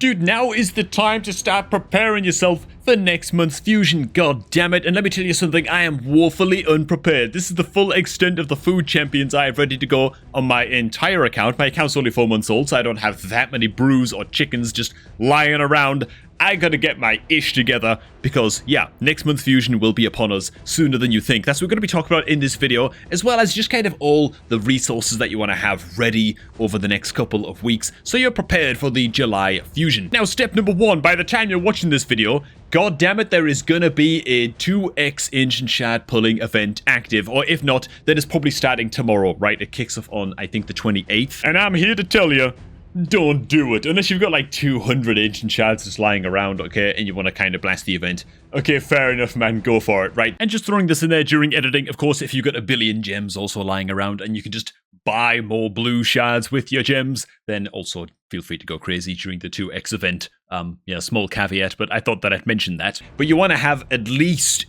Dude, now is the time to start preparing yourself for next month's fusion, god damn it. And let me tell you something, I am woefully unprepared. This is the full extent of the food champions I have ready to go on my entire account. My account's only 4 months old, so I don't have that many brews or chickens just lying around. I gotta get my ish together because, yeah, next month's fusion will be upon us sooner than you think. That's what we're gonna be talking about in this video, as well as just kind of all the resources that you want to have ready over the next couple of weeks, so you're prepared for the July fusion. Now, step number 1, by the time you're watching this video, god damn it, there is gonna be a 2x Ancient Shard pulling event active, or if not, then it's probably starting tomorrow, right? It kicks off on, I think, the 28th. And I'm here to tell you, don't do it unless you've got like 200 ancient shards just lying around, okay, and you want to kind of blast the event. Okay, fair enough, man, go for it, right? And just throwing this in there during editing, of course, if you've got a billion gems also lying around and you can just buy more blue shards with your gems, then also feel free to go crazy during the 2x event. Yeah, small caveat, but I thought that I'd mention that. But you want to have at least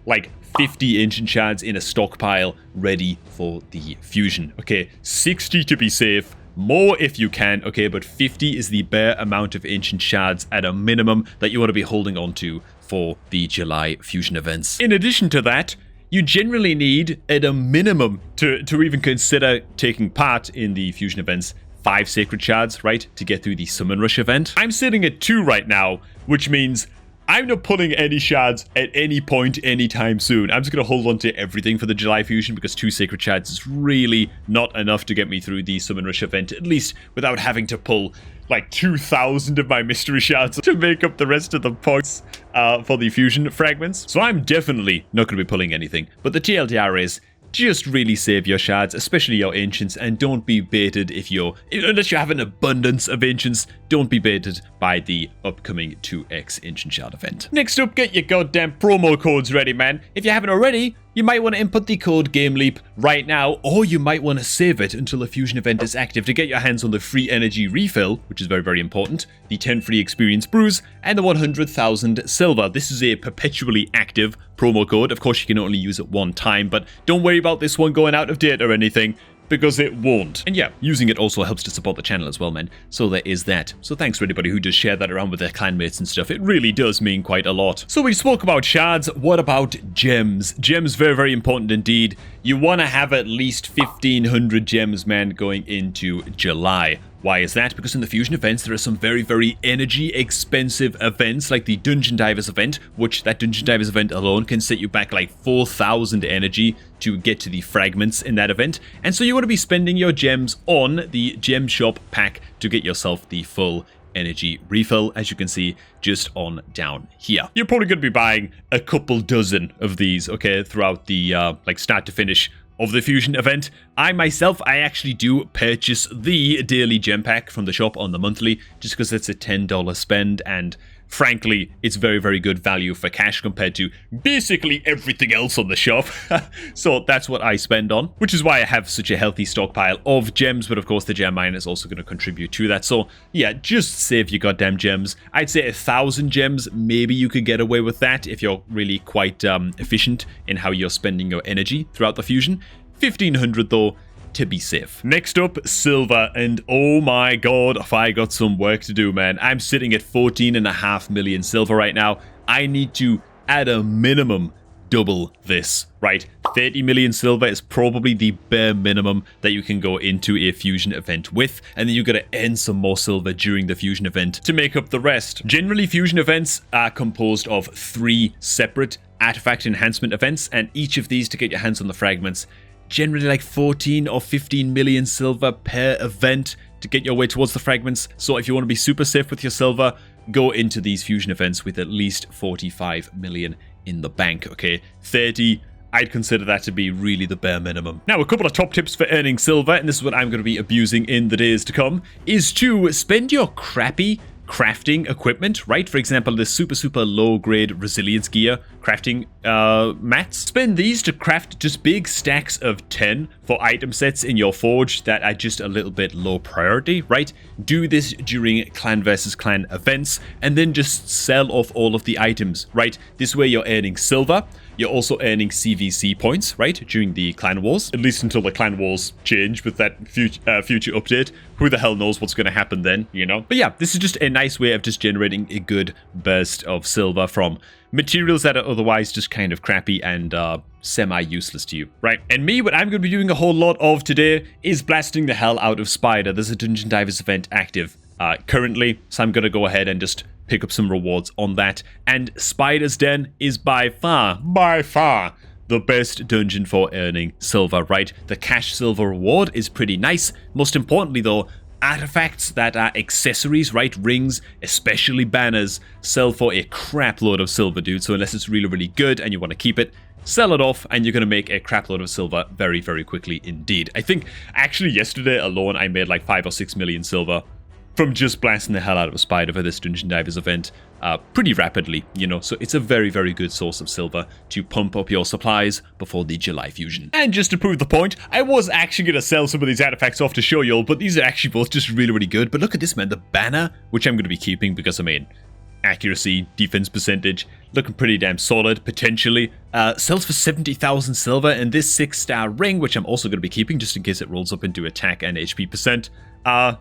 like 50 ancient shards in a stockpile ready for the fusion. Okay, 60 to be safe. More if you can, okay, but 50 is the bare amount of ancient shards at a minimum that you want to be holding on to for the July fusion events. In addition to that, you generally need, at a minimum, to even consider taking part in the fusion events, 5 sacred shards, right, to get through the summon rush event. I'm sitting at 2 right now, which means I'm not pulling any shards at any point anytime soon. I'm just going to hold on to everything for the July fusion because 2 sacred shards is really not enough to get me through the summon rush event, at least without having to pull like 2,000 of my mystery shards to make up the rest of the points for the fusion fragments. So I'm definitely not going to be pulling anything. But the TLDR is, just really save your shards, especially your ancients, and don't be baited unless you have an abundance of ancients, don't be baited by the upcoming 2x ancient shard event. Next up, get your goddamn promo codes ready, man. If you haven't already, you might want to input the code GameLeap right now, or you might want to save it until the fusion event is active to get your hands on the free energy refill, which is very, very important, the 10 free experience brews, and the 100,000 silver. This is a perpetually active promo code. Of course, you can only use it one time, but don't worry about this one going out of date or anything, because it won't. And yeah, using it also helps to support the channel as well, man. So there is that. So thanks for anybody who does share that around with their clanmates and stuff. It really does mean quite a lot. So we spoke about shards. What about gems? Gems, very, very important indeed. You want to have at least 1,500 gems, man, going into July. Why is that? Because in the fusion events, there are some very, very energy expensive events like the Dungeon Divers event, which that Dungeon Divers event alone can set you back like 4,000 energy to get to the fragments in that event. And so you want to be spending your gems on the gem shop pack to get yourself the full energy refill, as you can see just on down here. You're probably going to be buying a couple dozen of these, okay, throughout the like start to finish of the fusion event. I actually do purchase the daily gem pack from the shop on the monthly, just because it's a $10 spend, and frankly, it's very, very good value for cash compared to basically everything else on the shop. So that's what I spend on, which is why I have such a healthy stockpile of gems, but of course the gem mine is also going to contribute to that. So yeah, just save your goddamn gems. I'd say 1,000 gems, maybe you could get away with that if you're really quite efficient in how you're spending your energy throughout the fusion. 1,500 though, to be safe. Next up, silver, and oh my god, if I got some work to do, man. I'm sitting at 14.5 million silver right now. I need to, at a minimum, double this, right? 30 million silver is probably the bare minimum that you can go into a fusion event with, and then you gotta earn some more silver during the fusion event to make up the rest. Generally, fusion events are composed of 3 separate artifact enhancement events, and each of these, to get your hands on the fragments, generally like 14 or 15 million silver per event to get your way towards the fragments. So if you want to be super safe with your silver, go into these fusion events with at least 45 million in the bank, okay? 30, I'd consider that to be really the bare minimum. Now, a couple of top tips for earning silver, and this is what I'm going to be abusing in the days to come, is to spend your crappy crafting equipment, right? For example, this super low grade resilience gear crafting mats. Spend these to craft just big stacks of 10 for item sets in your forge that are just a little bit low priority, right? Do this during clan versus clan events and then just sell off all of the items, right? This way you're earning silver. You're also earning CVC points, right, during the clan wars, at least until the clan wars change with that future update. Who the hell knows what's going to happen then, you know? But yeah, this is just a nice way of just generating a good burst of silver from materials that are otherwise just kind of crappy and semi-useless to you, right? And me, what I'm going to be doing a whole lot of today is blasting the hell out of Spider. There's a Dungeon Divers event active currently, so I'm going to go ahead and just pick up some rewards on that. And Spider's Den is by far the best dungeon for earning silver, right? The cash silver reward is pretty nice. Most importantly though, artifacts that are accessories, right? Rings, especially banners, sell for a crap load of silver, dude. So unless it's really, really good and you want to keep it, sell it off and you're going to make a crap load of silver very, very quickly indeed. I think actually yesterday alone, I made like 5 or 6 million silver from just blasting the hell out of a spider for this Dungeon Divers event pretty rapidly, you know, so it's a very, very good source of silver to pump up your supplies before the July fusion. And just to prove the point, I was actually going to sell some of these artifacts off to show y'all, but these are actually both just really, really good. But look at this, man, the banner, which I'm going to be keeping because, I mean, accuracy, defense percentage, looking pretty damn solid, potentially. Sells for 70,000 silver, and this 6-star ring, which I'm also going to be keeping just in case it rolls up into attack and HP percent,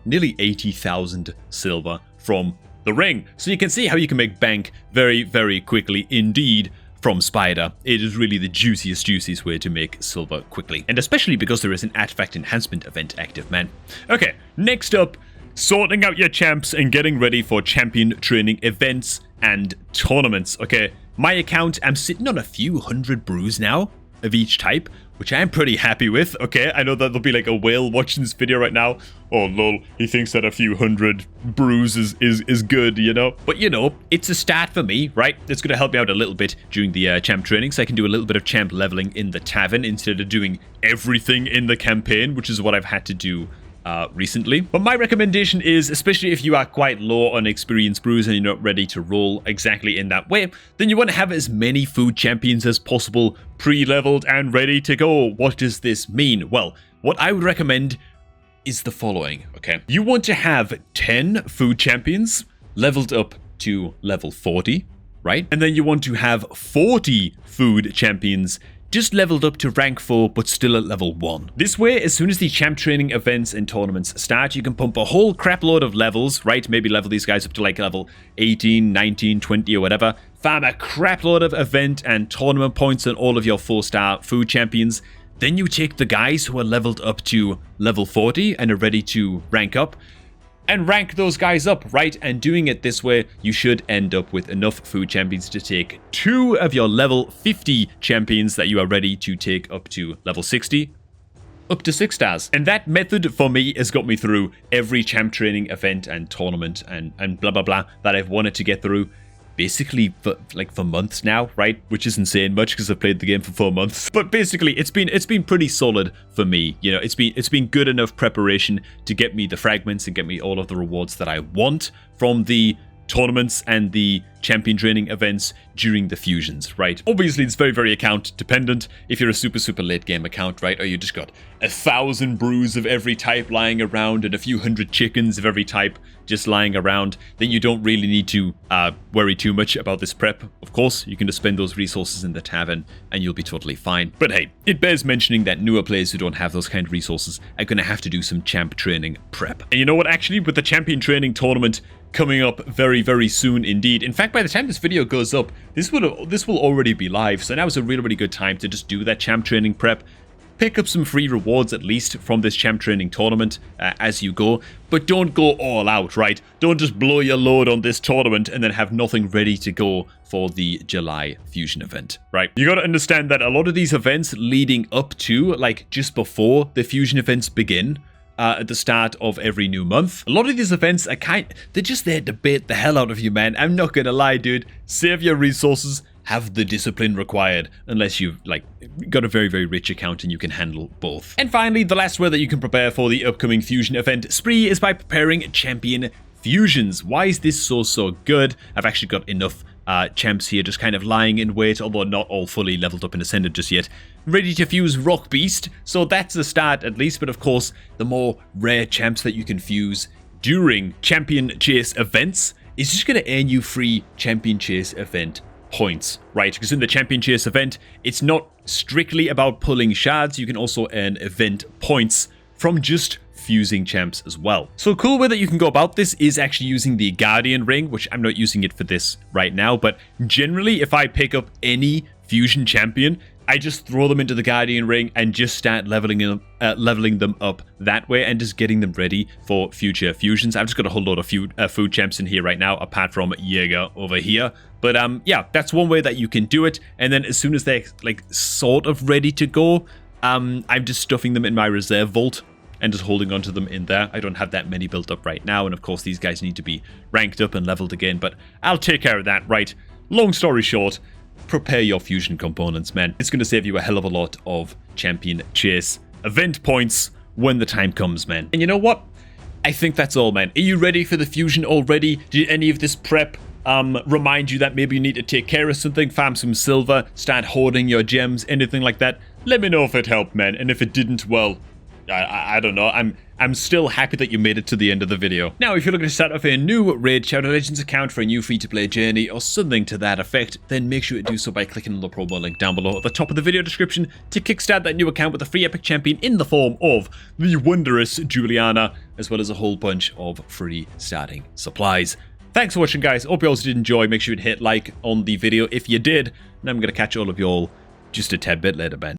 nearly 80,000 silver from the ring. So you can see how you can make bank very, very quickly indeed from Spider. It is really the juiciest way to make silver quickly. And especially because there is an artifact enhancement event active, man. Okay, next up, sorting out your champs and getting ready for champion training events and tournaments. Okay, my account, I'm sitting on a few hundred brews now of each type, which I'm pretty happy with. Okay, I know that there'll be like a whale watching this video right now. Oh lol, he thinks that a few hundred brews is good, you know? But you know, it's a start for me, right? It's gonna help me out a little bit during the champ training, so I can do a little bit of champ leveling in the tavern instead of doing everything in the campaign, which is what I've had to do recently. But my recommendation is, especially if you are quite low on experience brews and you're not ready to roll exactly in that way, then you want to have as many food champions as possible pre-leveled and ready to go. What does this mean? Well, what I would recommend is the following, okay? You want to have 10 food champions leveled up to level 40, right? And then you want to have 40 food champions just leveled up to rank 4 but still at level 1. This way, as soon as the champ training events and tournaments start, you can pump a whole crap load of levels, right? Maybe level these guys up to like level 18, 19, 20 or whatever. Farm a crap load of event and tournament points on all of your 4-star food champions. Then you take the guys who are leveled up to level 40 and are ready to rank up, and rank those guys up, right? And doing it this way, you should end up with enough food champions to take 2 of your level 50 champions that you are ready to take up to level 60, up to 6 stars. And that method for me has got me through every champ training event and tournament and blah, blah, blah that I've wanted to get through. Basically for months now, right? Which isn't saying much because I've played the game for 4 months. But basically, it's been pretty solid for me. You know, it's been good enough preparation to get me the fragments and get me all of the rewards that I want from the tournaments and the champion training events during the fusions, right? Obviously, it's very, very account dependent. If you're a super, super late game account, right? Or you just got 1,000 brews of every type lying around and a few hundred chickens of every type just lying around, then you don't really need to worry too much about this prep. Of course, you can just spend those resources in the tavern and you'll be totally fine. But hey, it bears mentioning that newer players who don't have those kind of resources are going to have to do some champ training prep. And you know what, actually, with the champion training tournament coming up very, very soon indeed. In fact, by the time this video goes up, this will already be live. So now is a really, really good time to just do that champ training prep. Pick up some free rewards, at least, from this champ training tournament as you go. But don't go all out, right? Don't just blow your load on this tournament and then have nothing ready to go for the July Fusion event, right? You got to understand that a lot of these events leading up to, like, just before the Fusion events begin, at the start of every new month. A lot of these events are they're just there to bait the hell out of you, man. I'm not gonna lie, dude. Save your resources, have the discipline required, unless you've, like, got a very, very rich account and you can handle both. And finally, the last way that you can prepare for the upcoming Fusion event spree is by preparing champion fusions. Why is this so good? I've actually got enough champs here just kind of lying in wait, although not all fully leveled up and ascended just yet. Ready to fuse Rock Beast, so that's the start at least, but of course, the more rare champs that you can fuse during Champion Chase events is just going to earn you free Champion Chase event points, right? Because in the Champion Chase event, it's not strictly about pulling shards, you can also earn event points from just fusing champs as well. So a cool way that you can go about this is actually using the Guardian Ring, which I'm not using it for this right now, but generally if I pick up any fusion champion, I just throw them into the Guardian Ring and just start leveling them up that way and just getting them ready for future fusions. I've just got a whole load of food champs in here right now, apart from Jaeger over here. But yeah, that's one way that you can do it. And then as soon as they're like sort of ready to go, I'm just stuffing them in my reserve vault and just holding onto them in there. I don't have that many built up right now, and of course these guys need to be ranked up and leveled again, but I'll take care of that, right? Long story short, prepare your fusion components, man. It's going to save you a hell of a lot of Champion Chase event points when the time comes, man. And you know what? I think that's all, man. Are you ready for the fusion already? Did any of this prep remind you that maybe you need to take care of something, farm some silver, start hoarding your gems, anything like that? Let me know if it helped, man. And if it didn't, well, I don't know. I'm still happy that you made it to the end of the video. Now, if you're looking to start off a new Raid Shadow Legends account for a new free-to-play journey or something to that effect, then make sure to do so by clicking on the promo link down below at the top of the video description to kickstart that new account with a free epic champion in the form of the wondrous Juliana, as well as a whole bunch of free starting supplies. Thanks for watching, guys. Hope you all did enjoy. Make sure you hit like on the video if you did, and I'm going to catch all of y'all just a tad bit later, man.